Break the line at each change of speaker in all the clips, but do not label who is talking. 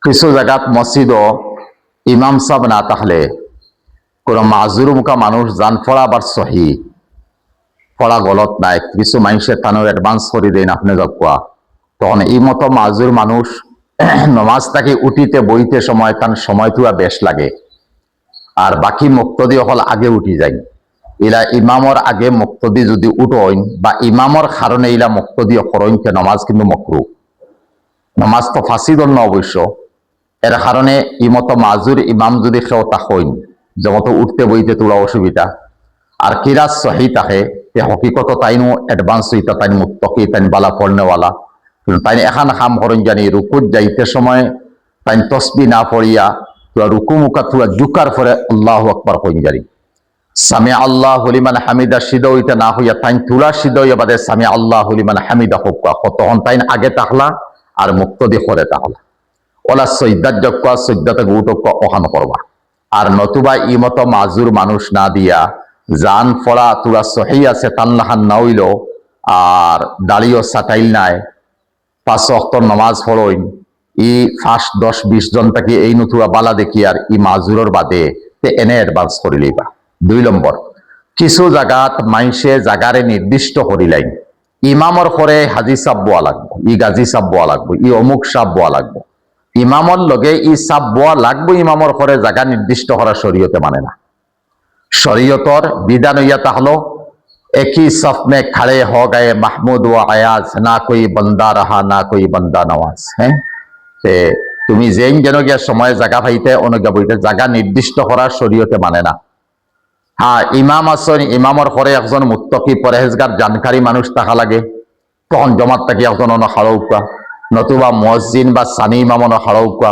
কিছু জায়গাত মসজিদও ইমাম সাহেব না থাকলে কোনো মাজুর মুখা মানুষ জান পড়া আবার সহি পড়া গলত নাই, কিছু মানুষের তানোর অ্যাডভান্স করে দেন আপনি যা, তখন এই মতো মাজুর মানুষ নমাজ তাকে উঠিতে বইতে সময় তার সময়টা বেশ লাগে। আর বাকি মুক্তদি হল আগে উঠি যায়, ইলা ইমামর আগে মুক্তদি যদি উঠইন বা ইমামর কারণে ইলা মুক্তদি করইনকে নমাজ কিন্তু মকরু, নমাজ তো ফাঁসি দন্য অবশ্য। এর কারণে ইমতো মাজুর ইমাম যদি কেউ তাকইন যেমতো উঠতে বইতে তোলা অসুবিধা আর কিরাত সহি থাকে, হকিকত তাইনও অ্যাডভান্স হইতা, তাই মুক্তকি তাই বালা পড়নেওয়ালা, তাই এখান কাম করেন জানি রুকুত যাইতে সময় তাই তসবি না পড়িয়া তোরা রুকু মুখা তোরা জুকার পরে আল্লাহ আকবার কইন জানি সামি আল্লাহ লিমান হামিদা সিদ্ধ হইতে না হইয়া তাই তুলা সিদ্ধ হইয়া বাদে সামি আল্লাহ লিমান হামিদা হোক, তখন তাই আগে তাহলা আর মুক্তদি করে তাহলা ওলা সৈদ্যাত যক্কা সৈদ্যাতে গুটক্কা ওখান করবা। আর নতুবা ইমতো মাজুর মানুষ না দিয়া জান ফড়া তুলা সহি আছে তান্নাহান না হইল আর দাড়িও সাটাইল নাই, 5 ওয়াক্ত নমাজ পড়ইন, ই ফার্স্ট 10-20 জন থাকি এই নতুবা বালা দেখি আর ই মাজুরের বাদে এনে অ্যাডভান্স করি লইবা। 2 নম্বর, কিছু জায়গাত মাইসে জাগারে নির্দিষ্ট করিলাইন ইমামর করে হাজি সাহ বোয়া লাগবো, ই গাজী সাহ বোয়া লাগবো, ই অমুক সাহ বোয়া লাগবো, ইমামর লগে ই সাহ বোয়া লাগবো, ইমামর করে জায়গা নির্দিষ্ট করা শরীয়তে মানে না। শরীয়তর বিধান হইয়া তাহলো एक ही सफ में खड़े हो गए महमूद व अयाज, ना कोई बंदा रहा ना कोई बंदा नवाज। হ্যাঁ, তুমি যেন যেন গিয়া সময় জায়গা পাইতে অনুজ্ঞা বইতে জায়গা নির্দিষ্ট করার শরীয়তে মানে না। হ্যাঁ, ইমাম আসেন, ইমামর পরে একজন মুত্তকি পরেহেজগার জানকারী মানুষ থাকা লাগে, তখন জমাত থাকি একজন অন হারৌকা, নতুবা মসজিদ বা সানি ইমাম অন হারৌকা,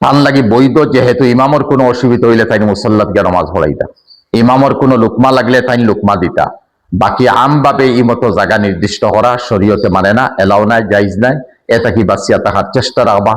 তার লাগি বৈধ যেহেতু ইমামর কোনো অসুবিধা হইলে তাই মুসল্লাত গিয়া নমাজ পড়াইতা, ইমামর কোনো লুকমা লাগলে তাই লুকমা দিতা। বাকি আমভাবে এই মতো জায়গা নির্দিষ্ট করা শরীয়তে মানে না, এলাও নাই, জাইজ নাই, এটা কি বাঁচিয়া থাকার চেষ্টা রাখবা।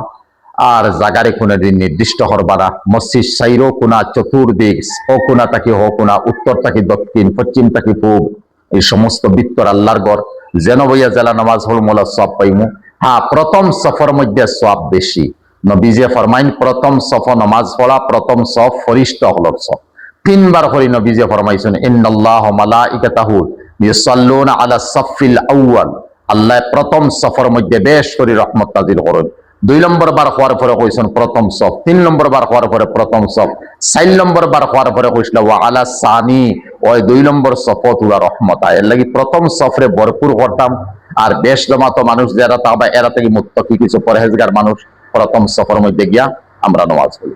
আর জাগারে কোনো দিন নির্দিষ্ট করবা না, মসজিদ সাইরো কোনা চতুর্দিক ও কোনা তাকি হো কোনা, উত্তর তাকি দক্ষিণ, পশ্চিম তাকি পূব, এই সমস্ত বিত্তর আল্লাহর ঘর যেন বইয়া জেলা নামাজ হল মোলা সব পাইমু। হ্যাঁ, প্রথম সফর মধ্যে সব বেশি, নবীজে ফরমাইন প্রথম সফর নামাজ পড়া, প্রথম সফ ফরিস্ত হলর সফ 3 বার করে নবীজে ফরমাইছেন ইন্নাল্লাহ মালাইকাতাহু ইউসাল্লুনা আলা সাফিল আউয়াল, আল্লাহ প্রথম সফর মধ্যে বেশ করে রহমত নাজিল করেন। 2 নম্বর বার হওয়ার পরে কইছেন প্রথম সফ, 3 নম্বর বার হওয়ার পরে প্রথম সফ, 4 নম্বর বার হওয়ার পরে কইছিল ওয়া আলা সানি, ওই 2 নম্বর সফত উলা রহমত আয়। এর লাগি প্রথম সফরে ভরপুর করতাম। আর বেশ জমাতো মানুষ যারা তা এরা থেকে মুত্তাকি কিছু পরহেজগার মানুষ প্রথম সফর মধ্যে গিয়া আমরা নামাজ পড়ি।